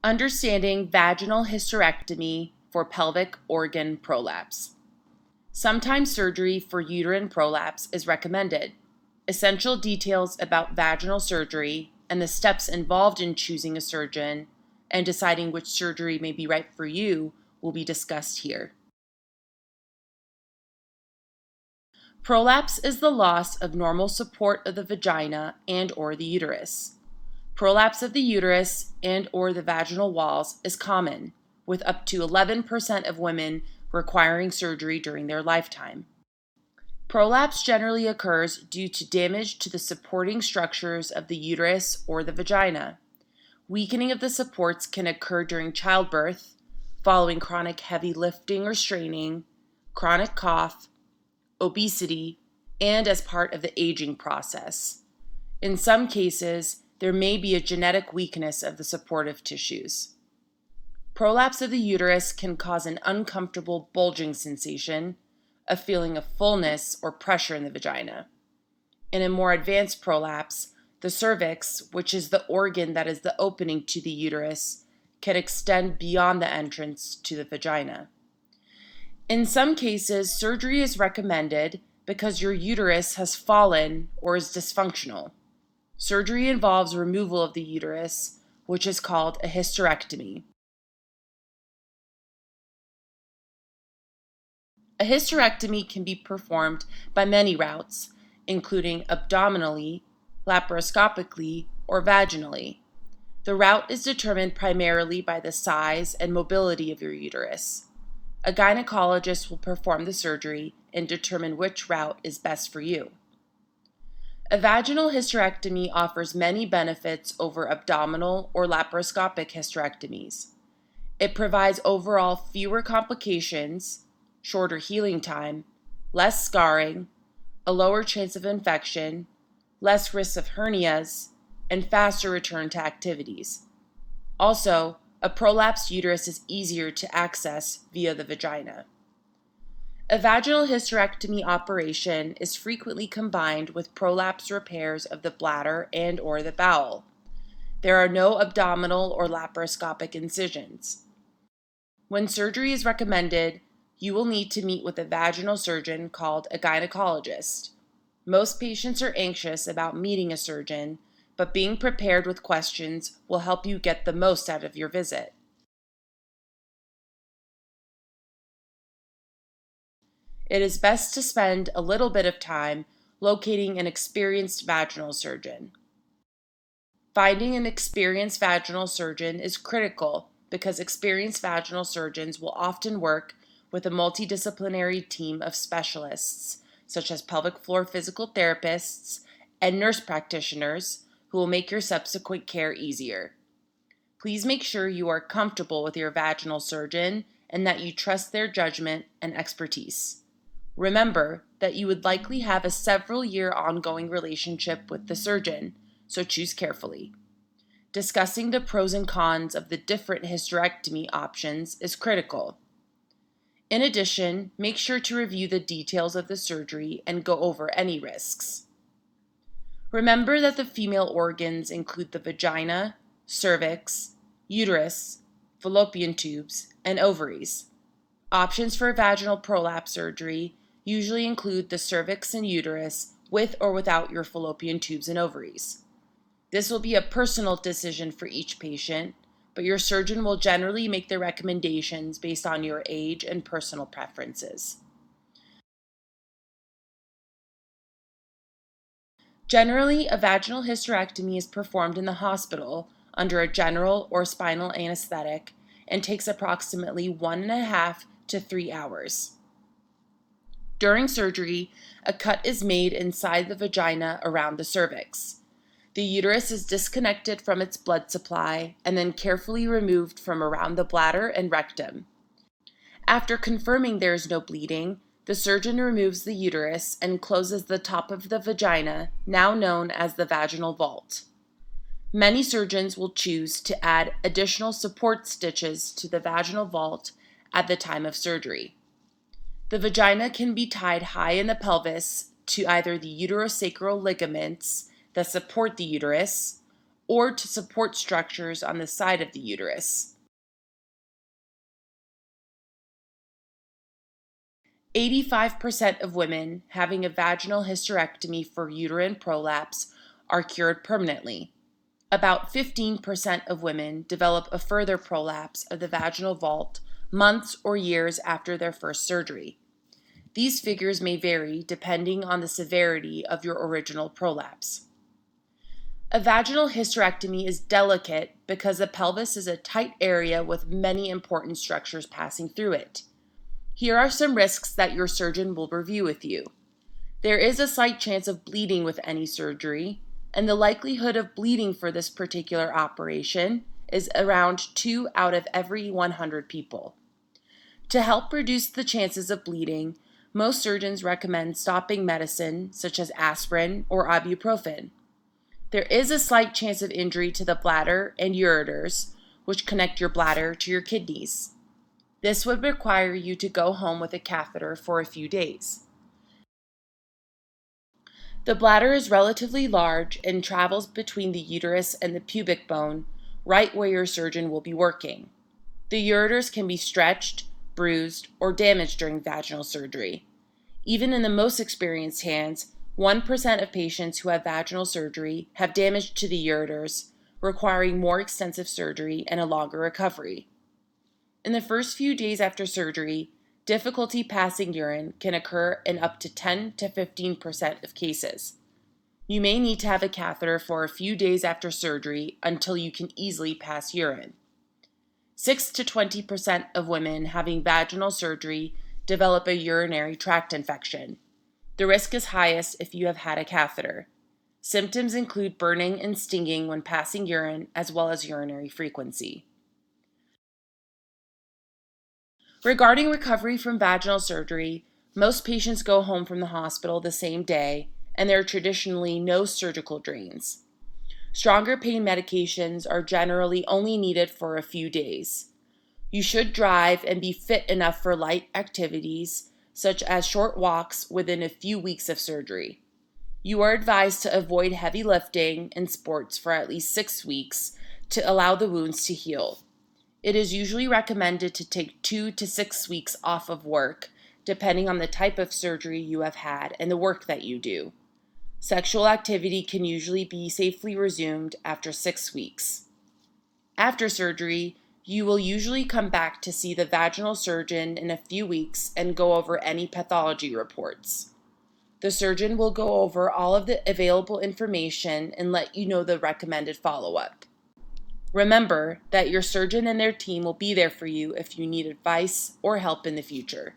Understanding vaginal hysterectomy for pelvic organ prolapse. Sometimes surgery for uterine prolapse is recommended. Essential details about vaginal surgery and the steps involved in choosing a surgeon and deciding which surgery may be right for you will be discussed here. Prolapse is the loss of normal support of the vagina and/or the uterus. Prolapse of the uterus and/or the vaginal walls is common, with up to 11% of women requiring surgery during their lifetime. Prolapse generally occurs due to damage to the supporting structures of the uterus or the vagina. Weakening of the supports can occur during childbirth, following chronic heavy lifting or straining, chronic cough, obesity, and as part of the aging process. In some cases, there may be a genetic weakness of the supportive tissues. Prolapse of the uterus can cause an uncomfortable bulging sensation, a feeling of fullness or pressure in the vagina. In a more advanced prolapse, the cervix, which is the organ that is the opening to the uterus, can extend beyond the entrance to the vagina. In some cases, surgery is recommended because your uterus has fallen or is dysfunctional. Surgery involves removal of the uterus, which is called a hysterectomy. A hysterectomy can be performed by many routes, including abdominally, laparoscopically, or vaginally. The route is determined primarily by the size and mobility of your uterus. A gynecologist will perform the surgery and determine which route is best for you. A vaginal hysterectomy offers many benefits over abdominal or laparoscopic hysterectomies. It provides overall fewer complications, shorter healing time, less scarring, a lower chance of infection, less risk of hernias, and faster return to activities. Also, a prolapsed uterus is easier to access via the vagina. A vaginal hysterectomy operation is frequently combined with prolapse repairs of the bladder and/or the bowel. There are no abdominal or laparoscopic incisions. When surgery is recommended, you will need to meet with a vaginal surgeon called a gynecologist. Most patients are anxious about meeting a surgeon, but being prepared with questions will help you get the most out of your visit. It is best to spend a little bit of time locating an experienced vaginal surgeon. Finding an experienced vaginal surgeon is critical because experienced vaginal surgeons will often work with a multi-disciplinary team of specialists, such as pelvic floor physical therapists and nurse practitioners, who will make your subsequent care easier. Please make sure you are comfortable with your vaginal surgeon and that you trust their judgment and expertise. Remember that you would likely have a several-year ongoing relationship with the surgeon, so choose carefully. Discussing the pros and cons of the different hysterectomy options is critical. In addition, make sure to review the details of the surgery and go over any risks. Remember that the female organs include the vagina, cervix, uterus, fallopian tubes, and ovaries. Options for vaginal prolapse surgery usually include the cervix and uterus with or without your fallopian tubes and ovaries. This will be a personal decision for each patient, but your surgeon will generally make their recommendations based on your age and personal preferences. Generally, a vaginal hysterectomy is performed in the hospital under a general or spinal anesthetic and takes approximately 1.5 to 3 hours. During surgery, a cut is made inside the vagina around the cervix. The uterus is disconnected from its blood supply and then carefully removed from around the bladder and rectum. After confirming there is no bleeding, the surgeon removes the uterus and closes the top of the vagina, now known as the vaginal vault. Many surgeons will choose to add additional support stitches to the vaginal vault at the time of surgery. The vagina can be tied high in the pelvis to either the uterosacral ligaments that support the uterus or to support structures on the side of the uterus. 85% of women having a vaginal hysterectomy for uterine prolapse are cured permanently. About 15% of women develop a further prolapse of the vaginal vault months or years after their first surgery. These figures may vary depending on the severity of your original prolapse. A vaginal hysterectomy is delicate because the pelvis is a tight area with many important structures passing through it. Here are some risks that your surgeon will review with you. There is a slight chance of bleeding with any surgery, and the likelihood of bleeding for this particular operation is around 2 out of every 100 people. To help reduce the chances of bleeding, most surgeons recommend stopping medicine such as aspirin or ibuprofen. There is a slight chance of injury to the bladder and ureters, which connect your bladder to your kidneys. This would require you to go home with a catheter for a few days. The bladder is relatively large and travels between the uterus and the pubic bone, right where your surgeon will be working. The ureters can be stretched, bruised, or damaged during vaginal surgery. Even in the most experienced hands, 1% of patients who have vaginal surgery have damage to the ureters, requiring more extensive surgery and a longer recovery. In the first few days after surgery, difficulty passing urine can occur in up to 10 to 15% of cases. You may need to have a catheter for a few days after surgery until you can easily pass urine. 6 to 20% of women having vaginal surgery develop a urinary tract infection. The risk is highest if you have had a catheter. Symptoms include burning and stinging when passing urine, as well as urinary frequency. Regarding recovery from vaginal surgery, most patients go home from the hospital the same day, and there are traditionally no surgical drains. Stronger pain medications are generally only needed for a few days. You should drive and be fit enough for light activities, such as short walks within a few weeks of surgery. You are advised to avoid heavy lifting and sports for at least 6 weeks to allow the wounds to heal. It is usually recommended to take 2 to 6 weeks off of work, depending on the type of surgery you have had and the work that you do. Sexual activity can usually be safely resumed after 6 weeks. After surgery, you will usually come back to see the vaginal surgeon in a few weeks and go over any pathology reports. The surgeon will go over all of the available information and let you know the recommended follow-up. Remember that your surgeon and their team will be there for you if you need advice or help in the future.